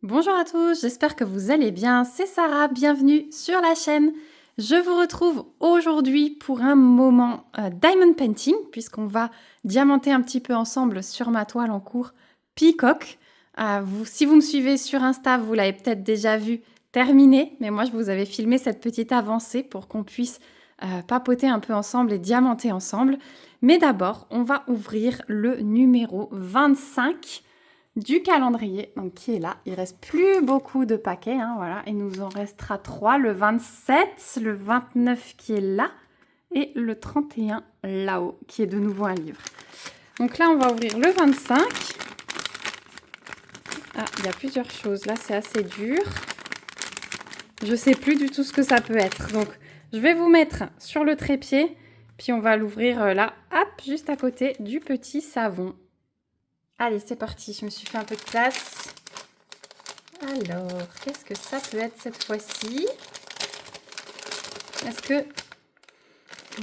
Bonjour à tous, j'espère que vous allez bien. C'est Sarah, bienvenue sur la chaîne. Je vous retrouve aujourd'hui pour un moment diamond painting, puisqu'on va diamanter un petit peu ensemble sur ma toile en cours Peacock. Si vous me suivez sur Insta, vous l'avez peut-être déjà vu terminer, mais moi je vous avais filmé cette petite avancée pour qu'on puisse papoter un peu ensemble et diamanter ensemble. Mais d'abord, on va ouvrir le numéro 25 du calendrier, donc qui est là. Il reste plus beaucoup de paquets, hein, voilà. Il nous en restera 3, le 27, le 29 qui est là, et le 31 là-haut, qui est de nouveau un livre. Donc là, on va ouvrir le 25. Ah, il y a plusieurs choses. Là, c'est assez dur. Je sais plus du tout ce que ça peut être. Donc, je vais vous mettre sur le trépied, puis on va l'ouvrir là, hop, juste à côté du petit savon. Allez, c'est parti. Je me suis fait un peu de place. Alors, qu'est-ce que ça peut être cette fois-ci? Est-ce que...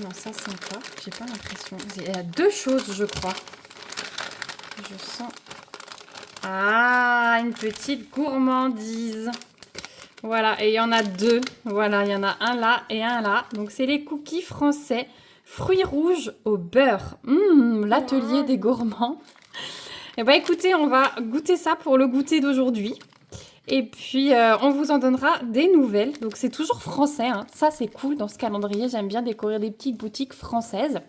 Non, ça sent pas. J'ai pas l'impression. Il y a deux choses, je crois. Je sens... Ah, une petite gourmandise. Voilà, et il y en a deux. Voilà, il y en a un là et un là. Donc, c'est les cookies français. Fruits rouges au beurre. L'atelier des gourmands. Eh bien, écoutez, on va goûter ça pour le goûter d'aujourd'hui. Et puis, on vous en donnera des nouvelles. Donc, c'est toujours français, hein. Ça, c'est cool dans ce calendrier. J'aime bien découvrir des petites boutiques françaises.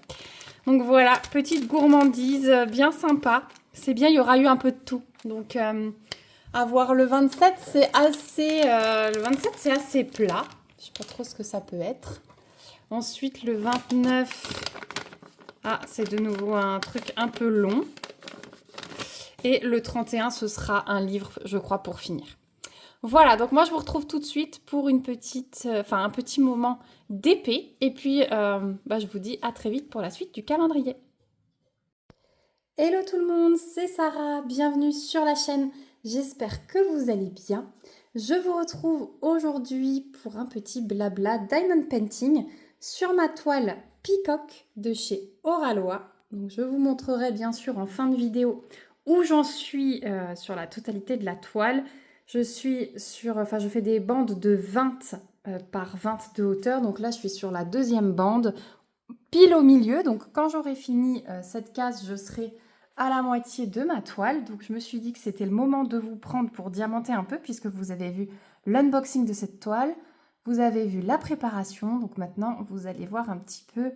Donc, voilà, petite gourmandise bien sympa. C'est bien, il y aura eu un peu de tout. Donc, à voir le 27, c'est assez... le 27, c'est assez plat. Je sais pas trop ce que ça peut être. Ensuite, le 29... Ah, c'est de nouveau un truc un peu long. Et le 31, ce sera un livre, je crois, pour finir. Voilà, donc moi je vous retrouve tout de suite pour un petit moment d'épée. Et puis, je vous dis à très vite pour la suite du calendrier. Hello tout le monde, c'est Sarah, bienvenue sur la chaîne. J'espère que vous allez bien. Je vous retrouve aujourd'hui pour un petit blabla diamond painting sur ma toile Peacock de chez Oralois. Donc je vous montrerai bien sûr en fin de vidéo où j'en suis sur la totalité de la toile. Je fais des bandes de 20 par 20 de hauteur. Donc là, je suis sur la deuxième bande, pile au milieu. Donc quand j'aurai fini cette case, je serai à la moitié de ma toile. Donc je me suis dit que c'était le moment de vous prendre pour diamanter un peu, puisque vous avez vu l'unboxing de cette toile. Vous avez vu la préparation. Donc maintenant, vous allez voir un petit peu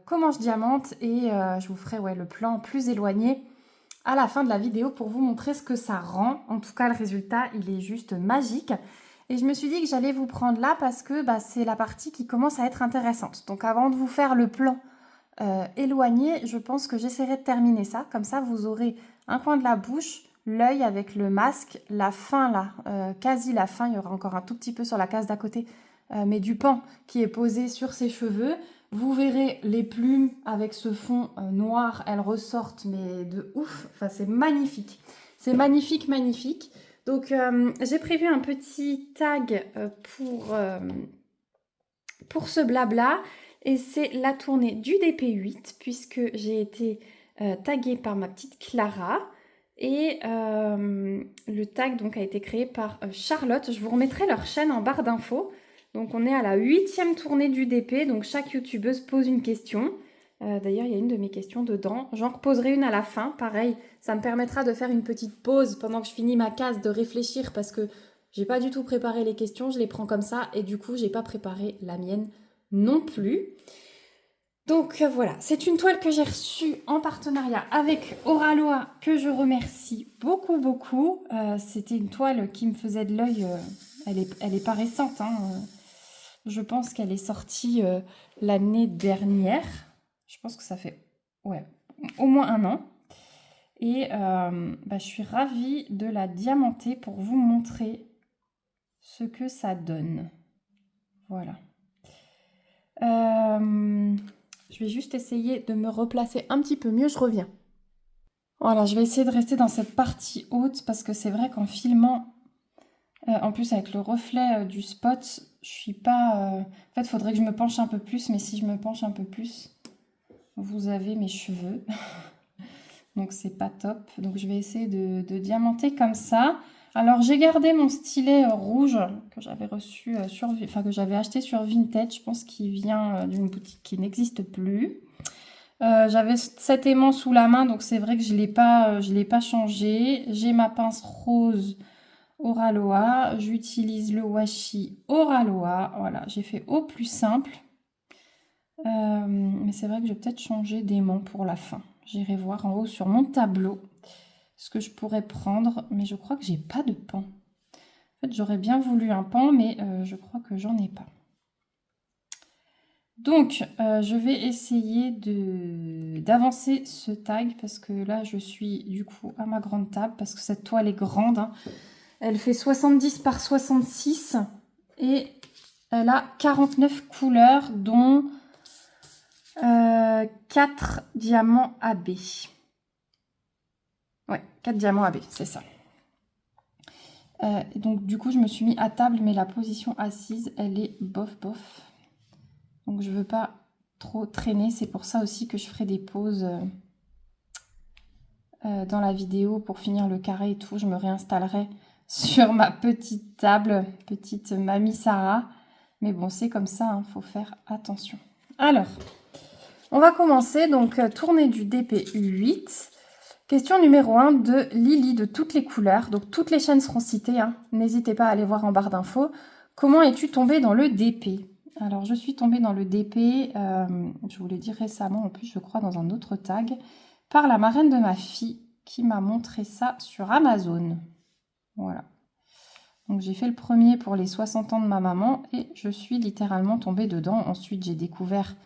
comment je diamante. Et je vous ferai le plan plus éloigné à la fin de la vidéo pour vous montrer ce que ça rend. En tout cas, le résultat, il est juste magique. Et je me suis dit que j'allais vous prendre là parce que c'est la partie qui commence à être intéressante. Donc avant de vous faire le plan éloigné, je pense que j'essaierai de terminer ça. Comme ça, vous aurez un coin de la bouche, l'œil avec le masque, la fin là, quasi la fin. Il y aura encore un tout petit peu sur la case d'à côté, mais du pan qui est posé sur ses cheveux. Vous verrez les plumes avec ce fond noir, elles ressortent, mais de ouf. Enfin, c'est magnifique. C'est magnifique, magnifique. Donc, j'ai prévu un petit tag pour ce blabla. Et c'est la tournée du DP8, puisque j'ai été taguée par ma petite Clara. Et le tag donc, a été créé par Charlotte. Je vous remettrai leur chaîne en barre d'infos. Donc on est à la 8e tournée du DP, donc chaque youtubeuse pose une question. D'ailleurs, il y a une de mes questions dedans. J'en reposerai une à la fin, pareil. Ça me permettra de faire une petite pause pendant que je finis ma case, de réfléchir parce que j'ai pas du tout préparé les questions, je les prends comme ça et du coup, j'ai pas préparé la mienne non plus. Donc voilà, c'est une toile que j'ai reçue en partenariat avec Oralois, que je remercie beaucoup, beaucoup. C'était une toile qui me faisait de l'œil. Elle est pas récente, hein. Je pense qu'elle est sortie l'année dernière. Je pense que ça fait au moins un an. Et je suis ravie de la diamanter pour vous montrer ce que ça donne. Voilà. Je vais juste essayer de me replacer un petit peu mieux. Je reviens. Voilà, je vais essayer de rester dans cette partie haute parce que c'est vrai qu'en filmant, en plus avec le reflet du spot, je suis pas... En fait, il faudrait que je me penche un peu plus, mais si je me penche un peu plus, vous avez mes cheveux. Donc c'est pas top. Donc je vais essayer de diamanter comme ça. Alors, j'ai gardé mon stylet rouge que j'avais reçu que j'avais acheté sur Vinted. Je pense qu'il vient d'une boutique qui n'existe plus. J'avais cet aimant sous la main, donc c'est vrai que je l'ai pas changé. J'ai ma pince rose Oraloa. J'utilise le washi Oraloa. Voilà, j'ai fait au plus simple. Mais c'est vrai que je vais peut-être changer d'aimant pour la fin. J'irai voir en haut sur mon tableau ce que je pourrais prendre, mais je crois que j'ai pas de pan. En fait, j'aurais bien voulu un pan, mais je crois que j'en ai pas. Donc, je vais essayer d'avancer ce tag parce que là, je suis du coup à ma grande table parce que cette toile est grande. Hein. Elle fait 70 par 66 et elle a 49 couleurs, dont 4 diamants AB. Ouais, 4 diamants AB, c'est ça. Donc du coup, je me suis mis à table, mais la position assise, elle est bof bof. Donc je veux pas trop traîner. C'est pour ça aussi que je ferai des pauses dans la vidéo pour finir le carré et tout. Je me réinstallerai sur ma petite table, petite mamie Sarah. Mais bon, c'est comme ça, hein, faut faire attention. Alors, on va commencer. Donc, tournée du DP8. Question numéro 1 de Lily de toutes les couleurs. Donc, toutes les chaînes seront citées. Hein. N'hésitez pas à aller voir en barre d'infos. Comment es-tu tombée dans le DP? Alors, je suis tombée dans le DP, je vous l'ai dit récemment, en plus, je crois, dans un autre tag, par la marraine de ma fille qui m'a montré ça sur Amazon. Voilà. Donc, j'ai fait le premier pour les 60 ans de ma maman et je suis littéralement tombée dedans. Ensuite, j'ai découvert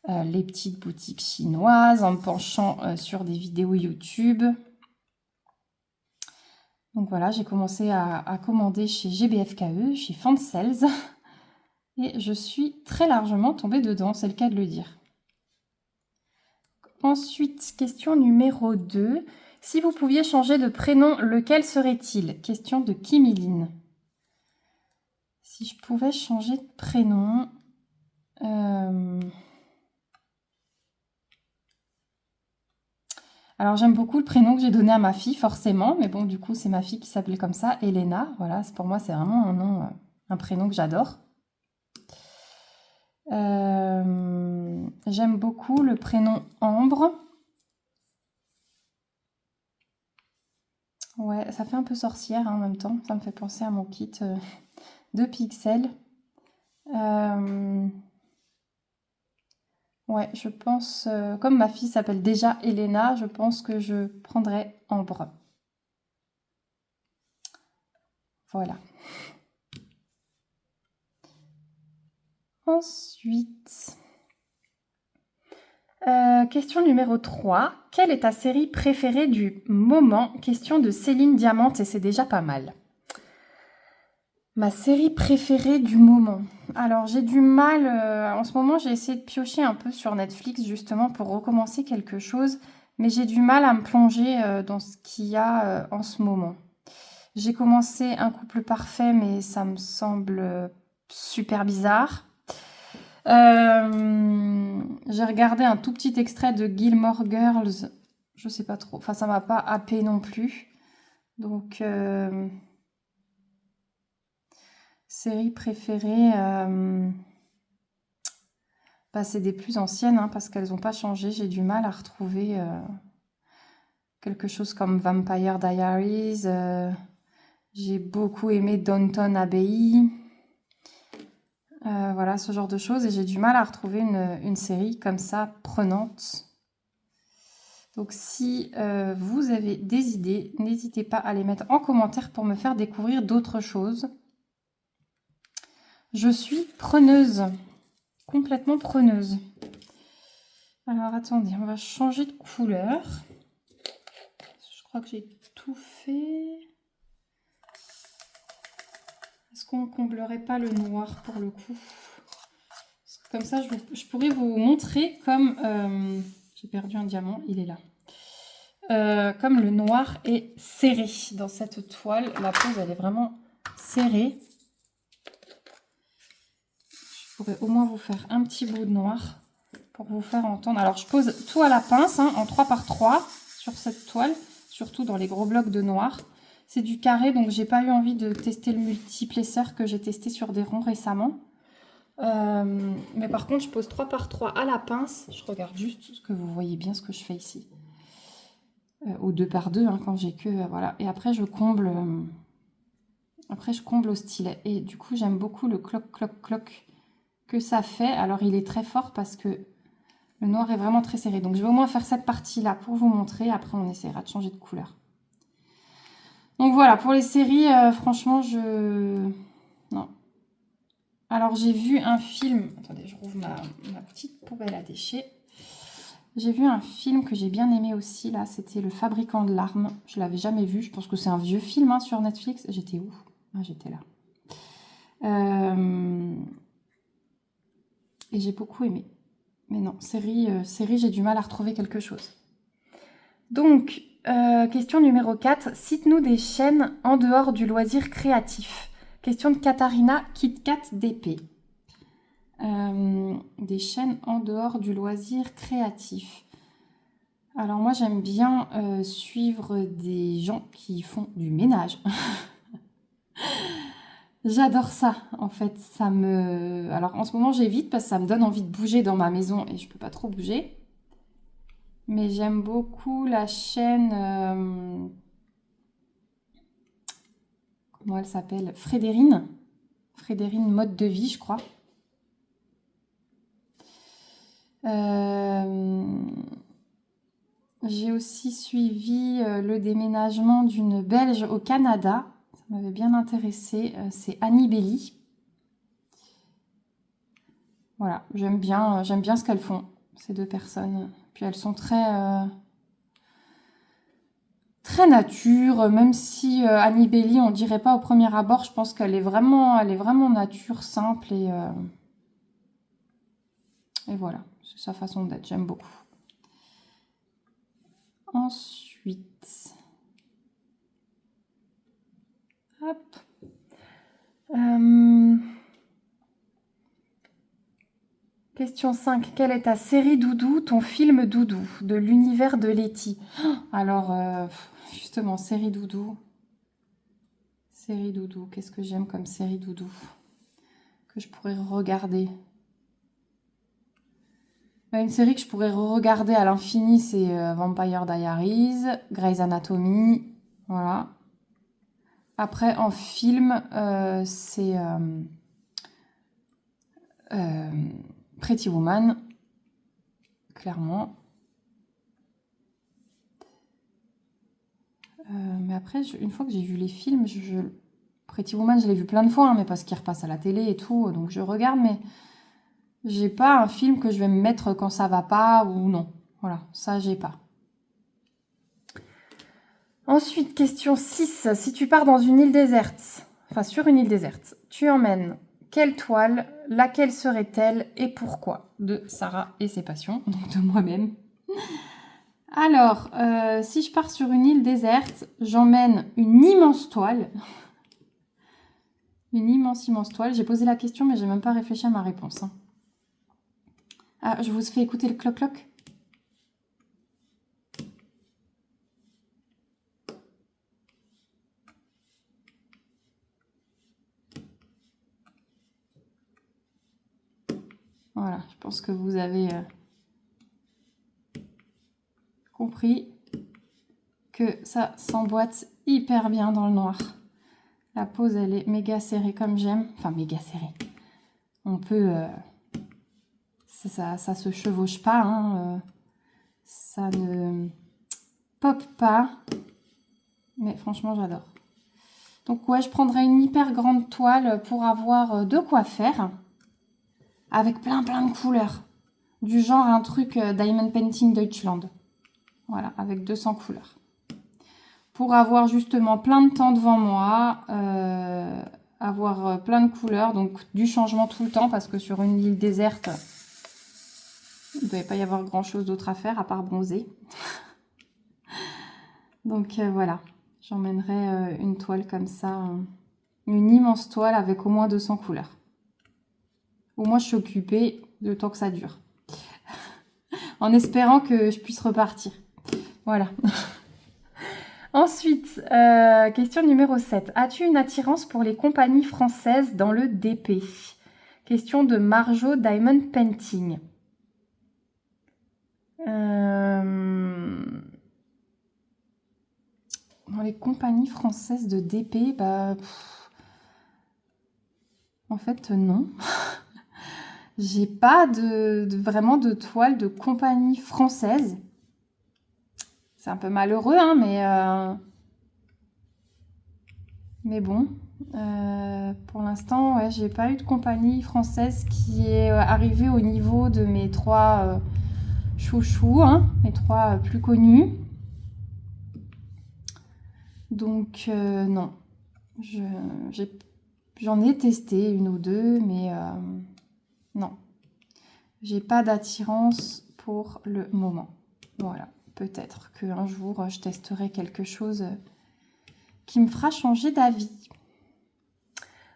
les petites boutiques chinoises en me penchant sur des vidéos YouTube. Donc voilà, j'ai commencé à commander chez GBFKE, chez Fansels. Et je suis très largement tombée dedans, c'est le cas de le dire. Ensuite, question numéro 2. Si vous pouviez changer de prénom, lequel serait-il? Question de Kimiline. Si je pouvais changer de prénom... Alors, j'aime beaucoup le prénom que j'ai donné à ma fille, forcément. Mais bon, du coup, c'est ma fille qui s'appelait comme ça, Elena. Voilà, pour moi, c'est vraiment un nom, un prénom que j'adore. J'aime beaucoup le prénom Ambre. Ouais, ça fait un peu sorcière hein, en même temps. Ça me fait penser à mon kit de Pixel. Ouais, je pense, comme ma fille s'appelle déjà Elena, je pense que je prendrais Ambre. Voilà. Ensuite, question numéro 3. Quelle est ta série préférée du moment? Question de Céline Diamante et c'est déjà pas mal. Ma série préférée du moment. Alors j'ai du mal, en ce moment j'ai essayé de piocher un peu sur Netflix justement pour recommencer quelque chose, mais j'ai du mal à me plonger dans ce qu'il y a en ce moment. J'ai commencé Un couple parfait, mais ça me semble super bizarre. J'ai regardé un tout petit extrait de Gilmore Girls, je sais pas trop, enfin ça m'a pas happé non plus. Donc... série préférée, bah, c'est des plus anciennes hein, parce qu'elles n'ont pas changé. J'ai du mal à retrouver quelque chose comme Vampire Diaries. J'ai beaucoup aimé Downton Abbey. Voilà, ce genre de choses. Et j'ai du mal à retrouver une série comme ça, prenante. Donc si vous avez des idées, n'hésitez pas à les mettre en commentaire pour me faire découvrir d'autres choses. Je suis preneuse, complètement preneuse. Alors attendez, on va changer de couleur. Je crois que j'ai tout fait. Est-ce qu'on comblerait pas le noir pour le coup? Comme ça, je pourrais vous montrer comme... j'ai perdu un diamant, il est là. Comme le noir est serré dans cette toile. La pose, elle est vraiment serrée. Je pourrais au moins vous faire un petit bout de noir pour vous faire entendre. Alors, je pose tout à la pince, hein, en 3 par 3 sur cette toile, surtout dans les gros blocs de noir. C'est du carré, donc j'ai pas eu envie de tester le multiplesseur que j'ai testé sur des ronds récemment. Mais par contre, je pose 3 par 3 à la pince. Je regarde juste que vous voyez bien ce que je fais ici. Ou 2 par 2 hein, quand j'ai que... voilà. Et après, je comble au stylet. Et du coup, j'aime beaucoup le cloc, cloc, cloc que ça fait. Alors, il est très fort parce que le noir est vraiment très serré. Donc, je vais au moins faire cette partie-là pour vous montrer. Après, on essaiera de changer de couleur. Donc, voilà. Pour les séries, franchement, non. Alors, j'ai vu un film... Attendez, je rouvre ma petite poubelle à déchets. J'ai vu un film que j'ai bien aimé aussi, là. C'était Le Fabricant de larmes. Je ne l'avais jamais vu. Je pense que c'est un vieux film hein, sur Netflix. J'étais où? Ah, j'étais là. Et j'ai beaucoup aimé. Mais non, série, j'ai du mal à retrouver quelque chose. Donc, question numéro 4. Cite-nous des chaînes en dehors du loisir créatif. Question de Katharina KitKat DP. Des chaînes en dehors du loisir créatif. Alors moi, j'aime bien suivre des gens qui font du ménage. J'adore ça, en fait. Alors, en ce moment, j'évite parce que ça me donne envie de bouger dans ma maison et je peux pas trop bouger. Mais j'aime beaucoup la chaîne... comment elle s'appelle? Frédérine. Frédérine Mode de Vie, je crois. J'ai aussi suivi le déménagement d'une Belge au Canada. Ça m'avait bien intéressé. C'est Annie Belly. Voilà, j'aime bien ce qu'elles font, ces deux personnes. Puis elles sont très nature, même si Annie Belly, on dirait pas au premier abord, je pense qu'elle est vraiment nature, simple et voilà, c'est sa façon d'être, j'aime beaucoup. Ensuite, hop. Question 5. Quelle est ta série doudou, ton film doudou de l'univers de Letty? Alors, justement, série doudou. Série doudou. Qu'est-ce que j'aime comme série doudou que je pourrais regarder? Une série que je pourrais regarder à l'infini, c'est Vampire Diaries, Grey's Anatomy. Voilà. Après, en film, c'est... Pretty Woman, clairement. Mais après, une fois que j'ai vu les films, Pretty Woman, je l'ai vu plein de fois, hein, mais parce qu'il repasse à la télé et tout, donc je regarde, mais j'ai pas un film que je vais me mettre quand ça va pas ou non. Voilà, ça, j'ai pas. Ensuite, question 6. Si tu pars dans une île déserte, enfin sur une île déserte, tu emmènes quelle toile, laquelle serait-elle et pourquoi? De Sarah et ses passions, donc de moi-même. Alors, si je pars sur une île déserte, j'emmène une immense toile. Une immense toile. J'ai posé la question, mais j'ai même pas réfléchi à ma réponse. Hein. Ah, je vous fais écouter le cloc-cloc. Voilà, je pense que vous avez compris que ça s'emboîte hyper bien dans le noir. La pose, elle est méga serrée comme j'aime. Enfin, méga serrée. On peut... ça se chevauche pas. Hein, ça ne pop pas. Mais franchement, j'adore. Donc, ouais, je prendrais une hyper grande toile pour avoir de quoi faire. Avec plein de couleurs. Du genre un truc Diamond Painting Deutschland. Voilà, avec 200 couleurs. Pour avoir justement plein de temps devant moi, avoir plein de couleurs, donc du changement tout le temps, parce que sur une île déserte, il ne devait pas y avoir grand chose d'autre à faire à part bronzer. Donc voilà, j'emmènerai une toile comme ça, une immense toile avec au moins 200 couleurs. Au moins je suis occupée le temps que ça dure. En espérant que je puisse repartir. Voilà. Ensuite, question numéro 7. As-tu une attirance pour les compagnies françaises dans le DP? Question de Marjo Diamond Painting. Dans les compagnies françaises de DP, en fait, non. J'ai pas vraiment de toile de compagnie française. C'est un peu malheureux, hein, mais bon. Pour l'instant, ouais, j'ai pas eu de compagnie française qui est arrivée au niveau de mes 3 chouchous, hein, mes 3 plus connus. Donc, non. J'en ai testé une ou deux, mais non. J'ai pas d'attirance pour le moment. Voilà. Peut-être qu'un jour, je testerai quelque chose qui me fera changer d'avis.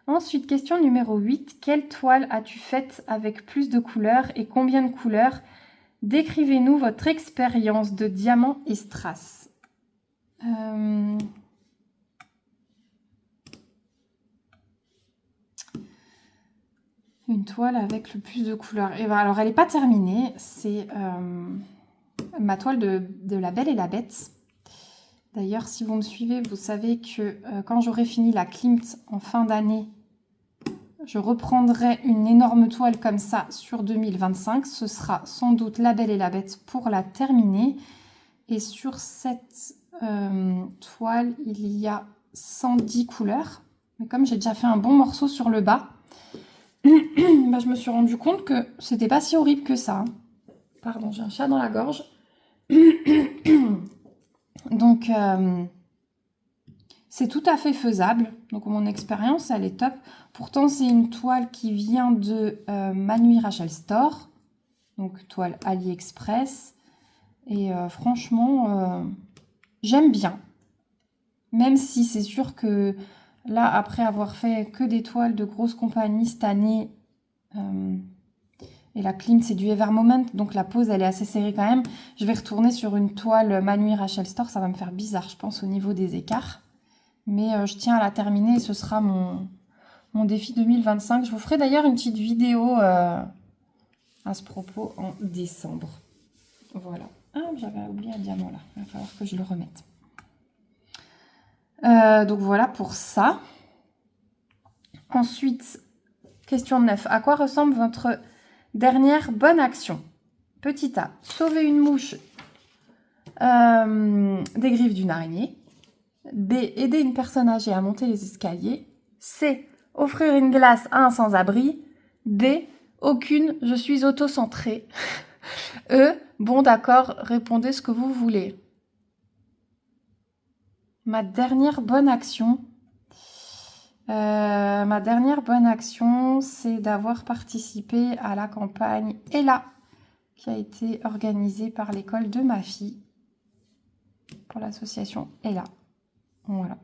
Ensuite, question numéro 8. Quelle toile as-tu faite avec plus de couleurs et combien de couleurs? Décrivez-nous votre expérience de diamant et strass. Une toile avec le plus de couleurs. Et ben alors, elle n'est pas terminée. C'est ma toile de La Belle et la Bête. D'ailleurs, si vous me suivez, vous savez que quand j'aurai fini la Klimt en fin d'année, je reprendrai une énorme toile comme ça sur 2025. Ce sera sans doute La Belle et la Bête pour la terminer. Et sur cette toile, il y a 110 couleurs. Mais comme j'ai déjà fait un bon morceau sur le bas, je me suis rendu compte que c'était pas si horrible que ça. Pardon, j'ai un chat dans la gorge. Donc, c'est tout à fait faisable. Donc, mon expérience, elle est top. Pourtant, c'est une toile qui vient de Manu Rachel Store. Donc, toile AliExpress. Et franchement, j'aime bien. Même si c'est sûr que là, après avoir fait que des toiles de grosses compagnies cette année, et la Klimt, c'est du Ever Moment, donc la pose, elle est assez serrée quand même. Je vais retourner sur une toile Manu Rachel Store. Ça va me faire bizarre, je pense, au niveau des écarts. Mais je tiens à la terminer et ce sera mon défi 2025. Je vous ferai d'ailleurs une petite vidéo à ce propos en décembre. Voilà. Ah, j'avais oublié un diamant là. Il va falloir que je le remette. Donc voilà pour ça. Ensuite, question 9. À quoi ressemble votre dernière bonne action? Petit A. Sauver une mouche des griffes d'une araignée. B. Aider une personne âgée à monter les escaliers. C. Offrir une glace à un sans-abri. D. Aucune, je suis auto-centrée. E. Bon d'accord, répondez ce que vous voulez. Ma dernière bonne action, c'est d'avoir participé à la campagne Ella, qui a été organisée par l'école de ma fille, pour l'association Ella. Voilà.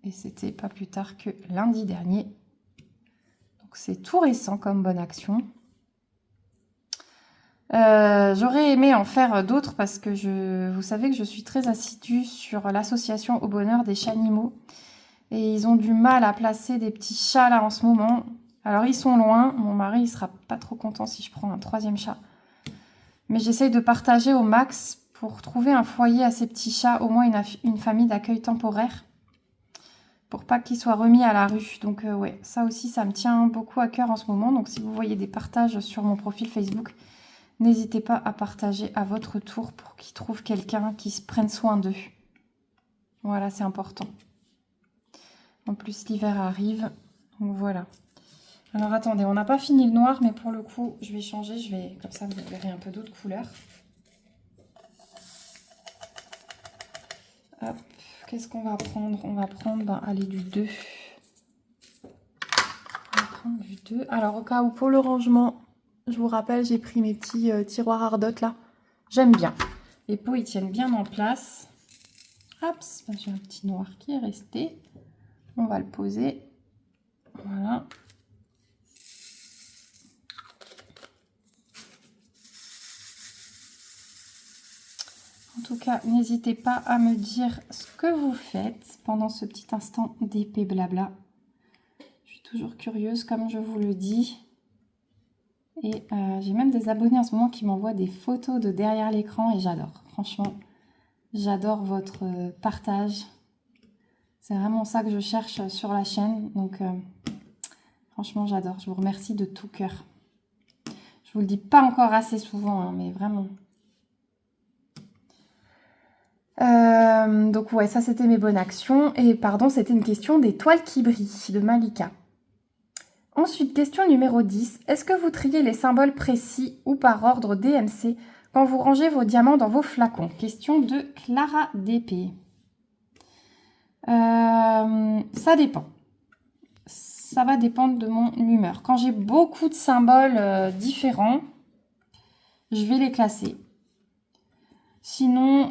Et c'était pas plus tard que lundi dernier. Donc c'est tout récent comme bonne action. J'aurais aimé en faire d'autres parce que vous savez que je suis très assidue sur l'association Au Bonheur des Chanimaux. Et ils ont du mal à placer des petits chats là en ce moment. Alors ils sont loin. Mon mari, il sera pas trop content si je prends un 3e chat. Mais j'essaye de partager au max pour trouver un foyer à ces petits chats, au moins une famille d'accueil temporaire, pour pas qu'ils soient remis à la rue. Donc ouais, ça aussi, ça me tient beaucoup à cœur en ce moment. Donc si vous voyez des partages sur mon profil Facebook, n'hésitez pas à partager à votre tour pour qu'ils trouvent quelqu'un qui se prenne soin d'eux. Voilà, c'est important. En plus, l'hiver arrive. Donc voilà. Alors attendez, on n'a pas fini le noir, mais pour le coup, je vais changer. Comme ça, vous verrez un peu d'autres couleurs. Hop, qu'est-ce qu'on va prendre? On va prendre, allez, du 2. On va prendre du 2. Alors, au cas où, pour le rangement, je vous rappelle, j'ai pris mes petits tiroirs Ardot là. J'aime bien. Les pots, ils tiennent bien en place. Hop, j'ai un petit noir qui est resté. On va le poser. Voilà. En tout cas, n'hésitez pas à me dire ce que vous faites pendant ce petit instant d'épée blabla. Je suis toujours curieuse, comme je vous le dis. Et j'ai même des abonnés en ce moment qui m'envoient des photos de derrière l'écran et j'adore. Franchement, j'adore votre partage. C'est vraiment ça que je cherche sur la chaîne. Donc, franchement, j'adore. Je vous remercie de tout cœur. Je vous le dis pas encore assez souvent, hein, mais vraiment. Donc, ouais, ça, c'était mes bonnes actions. Et pardon, c'était une question des toiles qui brillent de Malika. Ensuite, question numéro 10. Est-ce que vous triez les symboles précis ou par ordre DMC quand vous rangez vos diamants dans vos flacons? Question de Clara DP. Ça dépend. Ça va dépendre de mon humeur. Quand j'ai beaucoup de symboles différents, je vais les classer. Sinon,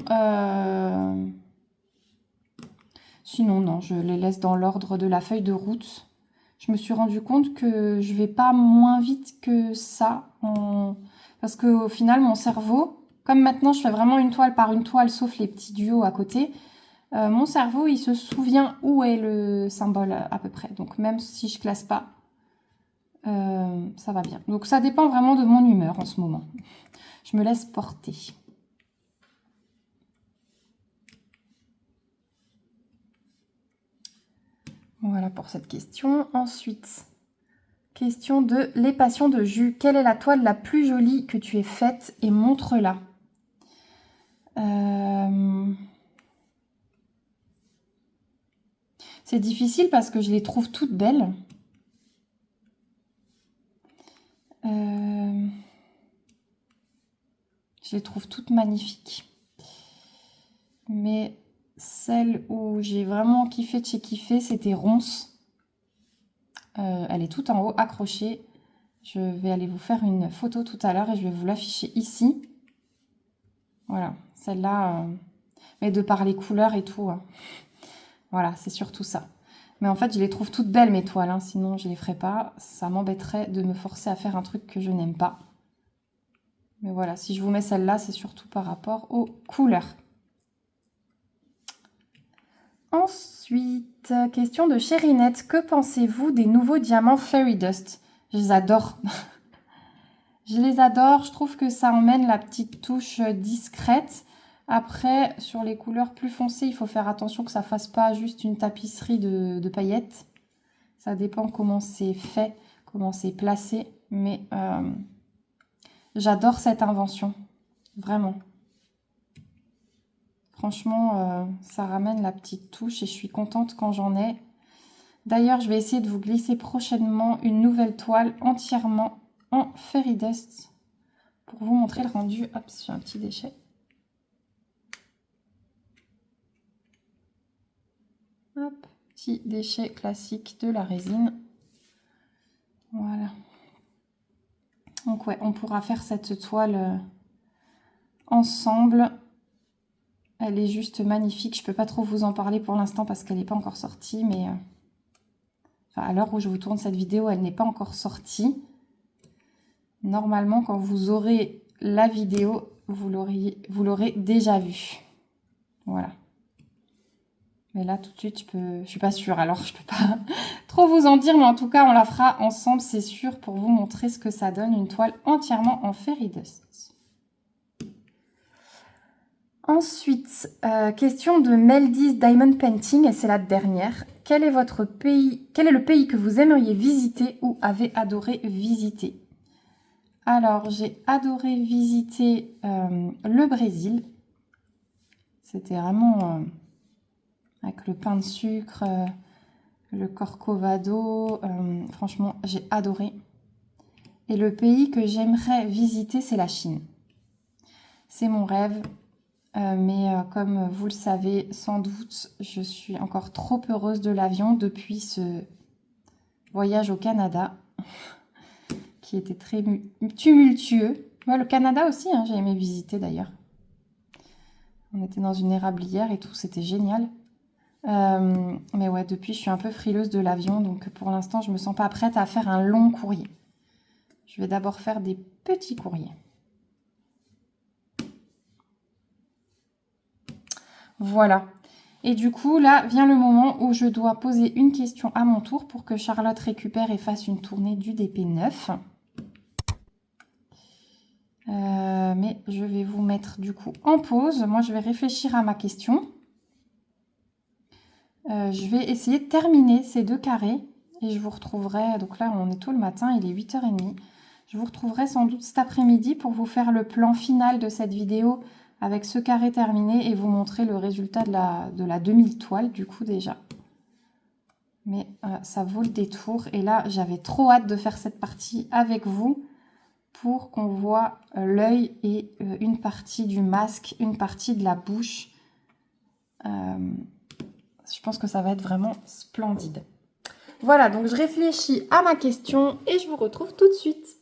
non, je les laisse dans l'ordre de la feuille de route. Je me suis rendu compte que je vais pas moins vite que ça. Parce qu'au final, mon cerveau, comme maintenant je fais vraiment une toile par une toile, sauf les petits duos à côté, mon cerveau, il se souvient où est le symbole à peu près. Donc même si je classe pas, ça va bien. Donc ça dépend vraiment de mon humeur en ce moment. Je me laisse porter. Voilà pour cette question. Ensuite, question de les passions de Jus. Quelle est la toile la plus jolie que tu aies faite et montre-la. C'est difficile parce que je les trouve toutes belles. Je les trouve toutes magnifiques. Mais celle où j'ai vraiment kiffé de chez kiffé, c'était Ronce. Elle est toute en haut, accrochée. Je vais aller vous faire une photo tout à l'heure et je vais vous l'afficher ici. Voilà, celle-là, mais de par les couleurs et tout. Hein. Voilà, c'est surtout ça. Mais en fait, je les trouve toutes belles, mes toiles. Hein, sinon, je les ferai pas. Ça m'embêterait de me forcer à faire un truc que je n'aime pas. Mais voilà, si je vous mets celle-là, c'est surtout par rapport aux couleurs. Ensuite, question de Chérinette. Que pensez-vous des nouveaux diamants Fairy Dust? Je les adore. Je les adore. Je trouve que ça emmène la petite touche discrète. Après, sur les couleurs plus foncées, il faut faire attention que ça ne fasse pas juste une tapisserie de paillettes. Ça dépend comment c'est fait, comment c'est placé. Mais j'adore cette invention. Vraiment. Franchement, ça ramène la petite touche et je suis contente quand j'en ai. D'ailleurs, je vais essayer de vous glisser prochainement une nouvelle toile entièrement en Fairy Dust pour vous montrer le rendu. Hop, j'ai un petit déchet. Hop, petit déchet classique de la résine. Voilà. Donc ouais, on pourra faire cette toile ensemble. Elle est juste magnifique. Je ne peux pas trop vous en parler pour l'instant parce qu'elle n'est pas encore sortie. Mais enfin, à l'heure où je vous tourne cette vidéo, elle n'est pas encore sortie. Normalement, quand vous aurez la vidéo, vous l'aurez déjà vue. Voilà. Mais là, tout de suite, je suis pas sûre. Alors, je peux pas trop vous en dire. Mais en tout cas, on la fera ensemble, c'est sûr, pour vous montrer ce que ça donne. Une toile entièrement en Fairy Dust. Ensuite, question de Meldis Diamond Painting, et c'est la dernière. Quel est le pays que vous aimeriez visiter ou avez adoré visiter? Alors, j'ai adoré visiter le Brésil. C'était vraiment avec le pain de sucre, le corcovado. Franchement, j'ai adoré. Et le pays que j'aimerais visiter, c'est la Chine. C'est mon rêve. Mais comme vous le savez sans doute, je suis encore trop heureuse de l'avion depuis ce voyage au Canada qui était très tumultueux. Moi, le Canada aussi, hein, j'ai aimé visiter d'ailleurs. On était dans une érablière et tout, c'était génial. Mais ouais, depuis, je suis un peu frileuse de l'avion, donc pour l'instant, je ne me sens pas prête à faire un long courrier. Je vais d'abord faire des petits courriers. Voilà. Et du coup, là vient le moment où je dois poser une question à mon tour pour que Charlotte récupère et fasse une tournée du DP9. Mais je vais vous mettre du coup en pause. Moi, je vais réfléchir à ma question. Je vais essayer de terminer ces 2 carrés et je vous retrouverai, donc là on est tôt le matin, il est 8h30. Je vous retrouverai sans doute cet après-midi pour vous faire le plan final de cette vidéo avec ce carré terminé et vous montrer le résultat de la demi-toile du coup déjà. Mais ça vaut le détour et là j'avais trop hâte de faire cette partie avec vous pour qu'on voit l'œil et une partie du masque, une partie de la bouche. Je pense que ça va être vraiment splendide. Voilà, donc je réfléchis à ma question et je vous retrouve tout de suite.